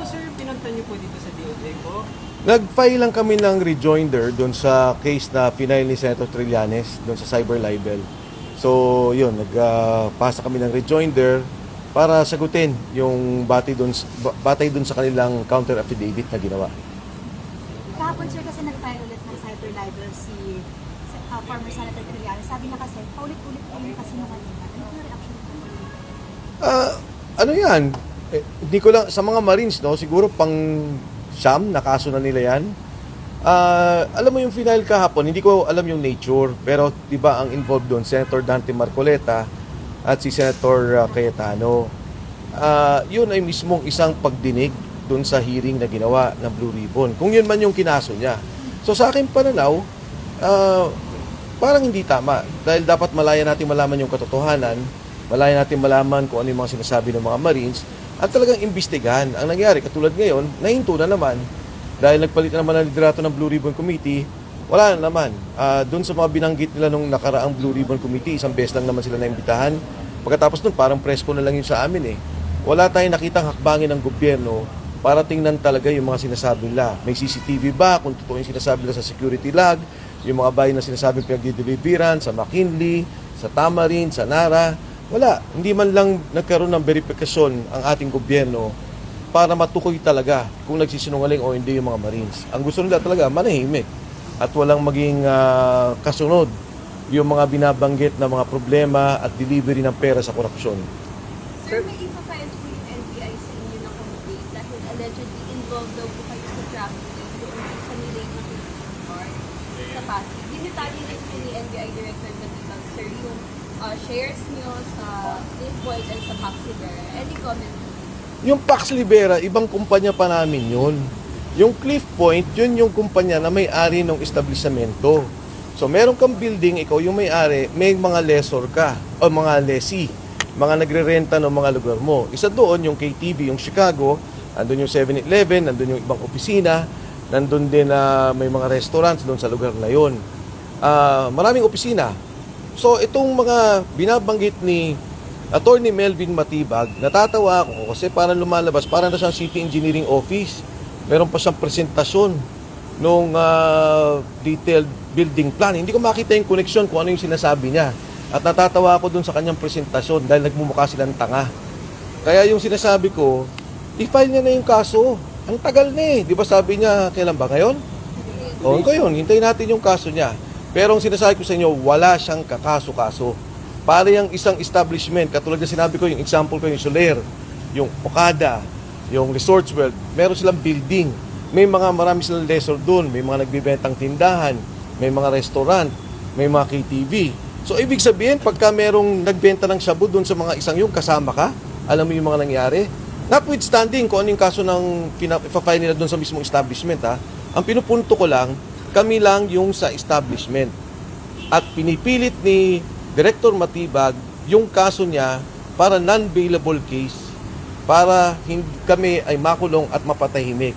po sir pinunta niyo po dito sa DOJ po? Nag-file lang kami ng rejoinder doon sa case na final ni Senator Trillanes doon sa cyber libel. So, yun, nagpasa kami ng rejoinder para sagutin yung batay doon sa kanilang counter affidavit na ginawa. Kahapon sir kasi nag-file ulit ng cyber libel si former Senator Trillanes. Sabi niya kasi, paulit-ulit po yung kasinungalingan. Ano yung reaction ko? Ano yan? Hindi ko lang, sa mga Marines, no, siguro pang siyam na kaso na nila yan. Alam mo yung final kahapon, hindi ko alam yung nature, pero di ba ang involved doon, Senator Dante Marcoleta at si Senator Cayetano. Yun ay mismong isang pagdinig doon sa hearing na ginawa ng Blue Ribbon. Kung yun man yung kinaso niya. So sa akin pananaw, parang hindi tama. Dahil dapat malaya natin malaman yung katotohanan, malaya natin malaman kung ano yung mga sinasabi ng mga Marines, at talagang imbestigahan. Ang nangyari, katulad ngayon, nahinto na naman. Dahil nagpalit na naman ang liderato ng Blue Ribbon Committee, wala na naman. Doon sa mga binanggit nila nung nakaraang Blue Ribbon Committee, isang beses lang naman sila naimbitahan. Pagkatapos nun, parang presko na lang yun sa amin eh. Wala tayong nakitang hakbangin ng gobyerno para tingnan talaga yung mga sinasabi nila. May CCTV ba? Kung totoo yung sinasabi nila sa security log, yung mga bayan na sinasabing pinagdideliveran sa McKinley, sa Tamarin, sa Nara, wala. Hindi man lang nagkaroon ng verifikasyon ang ating gobyerno para matukoy talaga kung nagsisinungaling o hindi yung mga Marines. Ang gusto nila talaga, manahimik at walang maging kasunod yung mga binabanggit na mga problema at delivery ng pera sa korupsyon. Sir, may ipa-file po yung NBI sa inyo ng complaint dahil allegedly involved daw po kayo sa trafficking doon sa Milay na Park sa Pasig. Dinitali rin po ni NBI Director Matibag, sir, yung shares niyo sa Cliff Boys and sa Pax Libera. Any comment? Yung Pax Libera, ibang kumpanya pa namin yun. Yung Cliff Point, yun yung kumpanya na may-ari ng establishmento. So meron kang building, ikaw yung may-ari, may mga lessor ka, o mga lessee, mga nagre-renta ng mga lugar mo. Isa doon, yung KTV, yung Chicago, nandun yung 7-Eleven, nandun yung ibang opisina, nandun din may mga restaurants doon sa lugar na yun. Maraming opisina. So itong mga binabanggit ni Attorney Melvin Matibag, natatawa ako kasi parang lumalabas, parang na siyang city engineering office. Meron pa siyang presentasyon nung detailed building plan. Hindi ko makita yung connection kung ano yung sinasabi niya. At natatawa ako dun sa kanyang presentasyon dahil nagmumukha silang tanga. Kaya yung sinasabi ko, i-file niya na yung kaso. Ang tagal na eh. Di ba sabi niya, kailan ba ngayon? O, ngayon, hintayin natin yung kaso niya. Pero ang sinasabi ko sa inyo, wala siyang kakaso-kaso. Para yung isang establishment, katulad na sinabi ko, yung example ko, yung Soler, yung Okada, yung Resorts World, meron silang building. Marami silang lessor doon, may mga nagbibentang tindahan, may mga restaurant, may mga KTV. So, ibig sabihin, pagka merong nagbenta ng shabu doon sa mga isang yung kasama ka, alam mo yung mga nangyari? Notwithstanding kung ano yung kaso ng ipa-file nila doon sa mismong establishment, ang pinupunto ko lang, kami lang yung sa establishment. At pinipilit ni Director Matibag yung kaso niya para non-bailable case para hindi kami ay makulong at mapatahimik.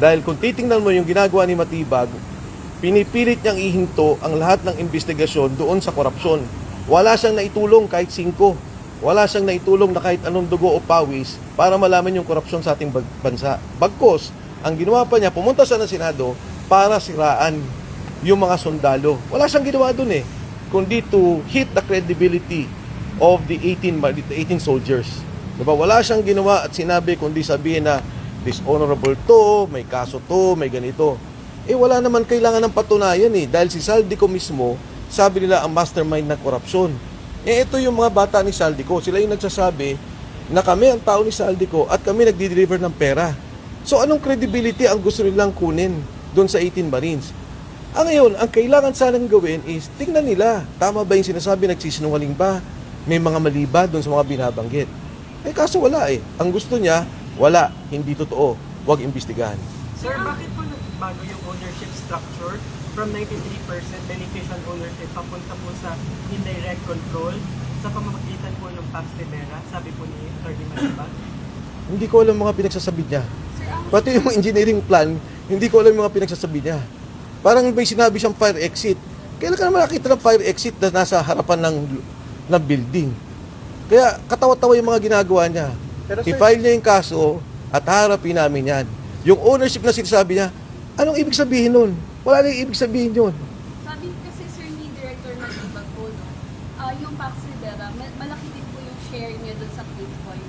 Dahil kung titingnan mo yung ginagawa ni Matibag, pinipilit niyang ihinto ang lahat ng investigasyon doon sa korupsyon. Wala siyang naitulong kahit 5. Wala siyang naitulong na kahit anong dugo o pawis para malaman yung korupsyon sa ating bansa. Bagkos, ang ginawa pa niya, pumunta siya ng Senado para siraan yung mga sundalo. Wala siyang ginawa doon kundi to hit the credibility of the 18 soldiers. Diba? Wala siyang ginawa at sinabi kundi sabihin na dishonorable to, may kaso to, may ganito. Wala naman kailangan ng patunayan dahil si Saldico mismo, sabi nila ang mastermind ng korupsyon. Ito yung mga bata ni Saldico, sila yung nagsasabi na kami ang tao ni Saldico at kami nagdi-deliver ng pera. So anong credibility ang gusto nilang kunin doon sa 18 Marines? Ngayon, ang kailangan sanang gawin is tingnan nila, tama ba yung sinasabi, nagsisinungaling ba? May mga mali ba doon sa mga binabanggit? Kaso wala Ang gusto niya, wala, hindi totoo, huwag imbestigahan. Sir, bakit po nagbago yung ownership structure from 93% beneficial ownership papunta po sa indirect control sa pamamagitan po ng Pax Libera, sabi po ni Atty. Matibag? Hindi ko alam mga pinagsasabi niya. Pati yung engineering plan, hindi ko alam yung mga pinagsasabi niya. Parang may sinabi siyang fire exit. Kailan ka naman nakita ng fire exit na nasa harapan ng building? Kaya katawa-tawa yung mga ginagawa niya. Pero sir, I-file niya yung kaso, At harapin namin yan. Yung ownership na sinasabi niya, anong ibig sabihin nun? Wala nang ibig sabihin yun. Sabi kasi sir ni Director Matibag po, no, yung Pax Rivera, malaki din po yung share niya doon sa Cliff Point.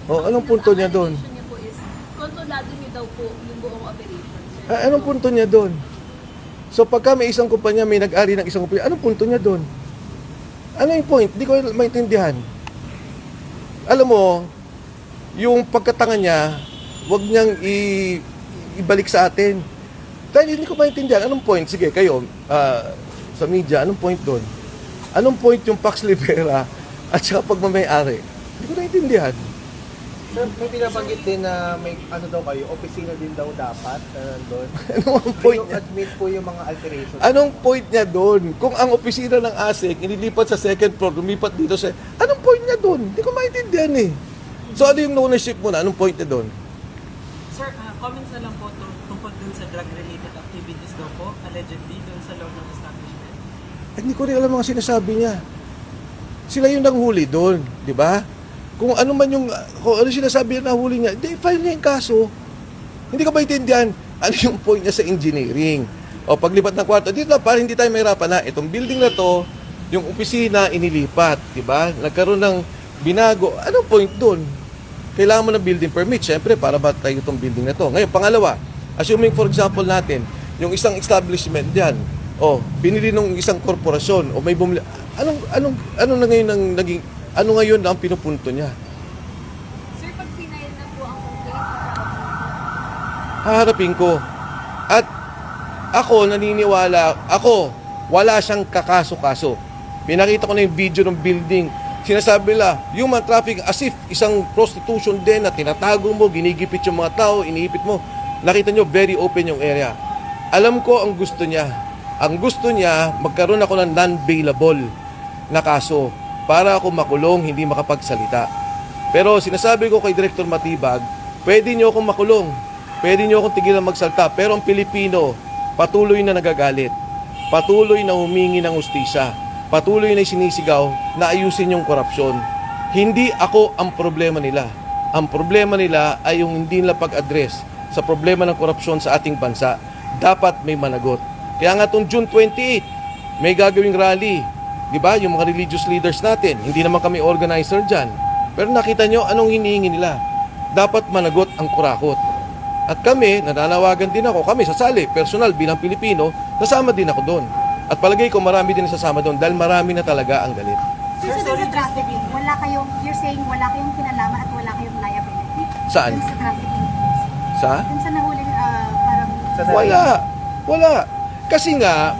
So Anong punto niya doon? Ang allegation niya po is, kontrolado niyo daw po yung buong operation, sir. Anong punto niya doon? So pagka may isang kumpanya, may nag-ari ng isang kumpanya, anong punto niya doon? Ano yung point? Hindi ko maintindihan. Alam mo, yung pagkatanga niya, wag niyang ibalik sa atin. Dahil hindi ko maintindihan. Anong point? Sige, kayo, sa media, anong point doon? Anong point yung Pax Rivera at saka pagmamayari? Hindi ko naintindihan. Sir, may binabanggit din na may ano daw kayo, opisina din daw dapat doon. Anong point niya? Admit po yung mga alterations. Anong point niya doon? Kung ang opisina ng ASEC inilipat sa second floor, lumipat dito sa... Anong point niya doon? Hindi ko maintindihan eh. So ano yung ownership mo na? Anong point niya doon? Sir, comments na lang po tungkol dun sa drug-related activities daw po, allegedly, dun sa loob ng establishment. Hindi ko rin alam mga sinasabi niya. Sila yung nanghuli doon, di ba? Kung ano man yung, kung ano sinasabi niya nahuli niya, hindi, file niya yung kaso. Hindi ko maintindihan ano yung point niya sa engineering. O paglipat ng kwarto, dito na, para hindi tayo mahirapan na, itong building na to, yung opisina inilipat, di ba? Nagkaroon ng binago. Anong point doon? Kailangan mo ng building permit, syempre, para ba tayo itong building na to. Ngayon, pangalawa, assuming for example natin, yung isang establishment diyan, binili ng isang korporasyon, o may bumili, ano na ngayon ang naging, ano ngayon ang pinupunto niya? Sir, pag final na po ang complaint, Haharapin ko. At ako naniniwala, wala siyang kakaso-kaso. Pinakita ko na yung video ng building. Sinasabi nila, human trafficking as if isang prostitution din na tinatago mo, ginigipit yung mga tao, iniipit mo. Nakita nyo, very open yung area. Alam ko ang gusto niya. Ang gusto niya, magkaroon ako ng non-bailable na kaso para ako makulong, hindi makapagsalita. Pero sinasabi ko kay Director Matibag, pwede niyo akong makulong, pwede niyo akong tigilan magsalta, pero ang Pilipino, patuloy na nagagalit, patuloy na humingi ng hustisya, patuloy na sinisigaw na ayusin yung korupsyon. Hindi ako ang problema nila. Ang problema nila ay yung hindi nila pag-address sa problema ng korupsyon sa ating bansa. Dapat may managot. Kaya nga itong June 28, may gagawing rally. Di ba? Yung mga religious leaders natin, hindi naman kami organizer dyan. Pero nakita nyo, anong hinihingi nila? Dapat managot ang kurakot. At kami, nananawagan din ako, kami sasali, personal bilang Pilipino, nasama din ako doon. At palagay ko, marami din sasama doon dahil marami na talaga ang galit. Sir, so dun sa trafficking, you're saying wala kayong kinalaman at wala kayong liability? Saan? Dun sa trafficking. Sa? Dun sa nahuling, parang... Wala. Kasi nga,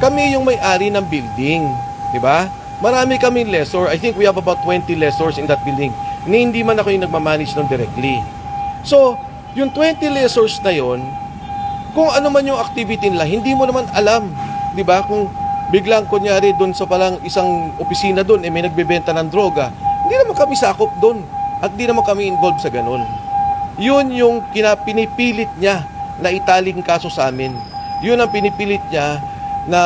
kami yung may-ari ng building. Di ba? Marami kaming lessor. I think we have about 20 lessors in that building. Hindi man ako yung nagmamanage nun directly. So, yung 20 lessors na yon, kung ano man yung activity nila, hindi mo naman alam. Di ba? Kung biglang kunyari doon sa palang isang opisina doon, may nagbebenta ng droga, hindi naman kami sakop doon. At hindi naman kami involved sa ganun. Yun yung pinipilit niya na italing kaso sa amin. Yun ang pinipilit niya na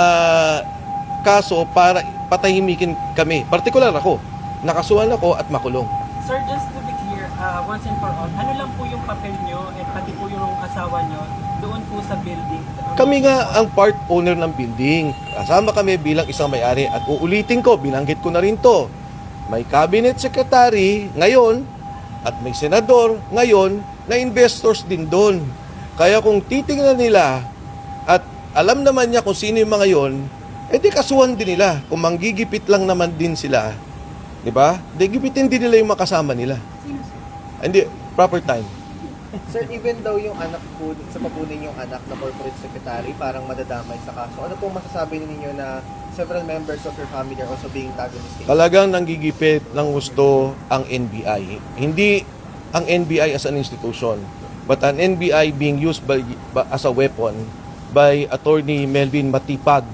kaso para patahimikin kami. Partikular ako. Nakasuhan ako at makulong. Sir, just to be clear, once and for all, ano lang po yung papel nyo at pati po yung asawa nyo doon po sa building? Kami nga ang part owner ng building. Kasama kami bilang isang may-ari. At uulitin ko, binanggit ko na rin to. May cabinet secretary ngayon at may senador ngayon na investors din doon. Kaya kung titingnan nila at alam naman niya kung sino yung mga yon, di kasuhan din nila. Kung manggigipit lang naman din sila, di ba? Di gipitin din nila yung makasama nila. Sino, sir? Hindi, proper time. Sir, even daw yung anak po, sa papunin yung anak na corporate secretary, parang madadamay sa kaso. Ano pong masasabi ninyo na several members of your family are also being tagged in this case? Talagang nanggigipit ng gusto ang NBI. Hindi ang NBI as an institution, but an NBI being used as a weapon by Attorney Melvin Matipag.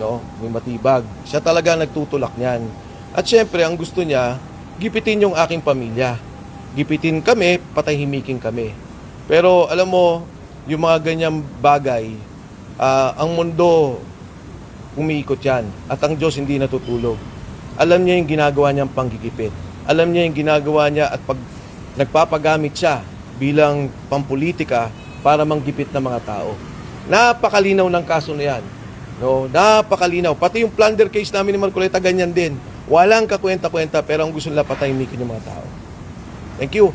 No? May Matibag. Siya talaga nagtutulak niyan. At syempre, ang gusto niya, gipitin yung aking pamilya. Gipitin kami, patahimikin kami. Pero alam mo, yung mga ganyang bagay, ang mundo, umiikot yan. At ang Diyos hindi natutulog. Alam niya yung ginagawa niyang panggigipit. Alam niya yung ginagawa niya at pag nagpapagamit siya bilang pampolitika para manggipit ng mga tao. Napakalinaw ng kaso na yan. No, napakalinaw. Pati yung plunder case namin ni Marcoleta, ganyan din. Walang kakwenta-kwenta pero ang gusto nila patahimikin yung mga tao. Thank you.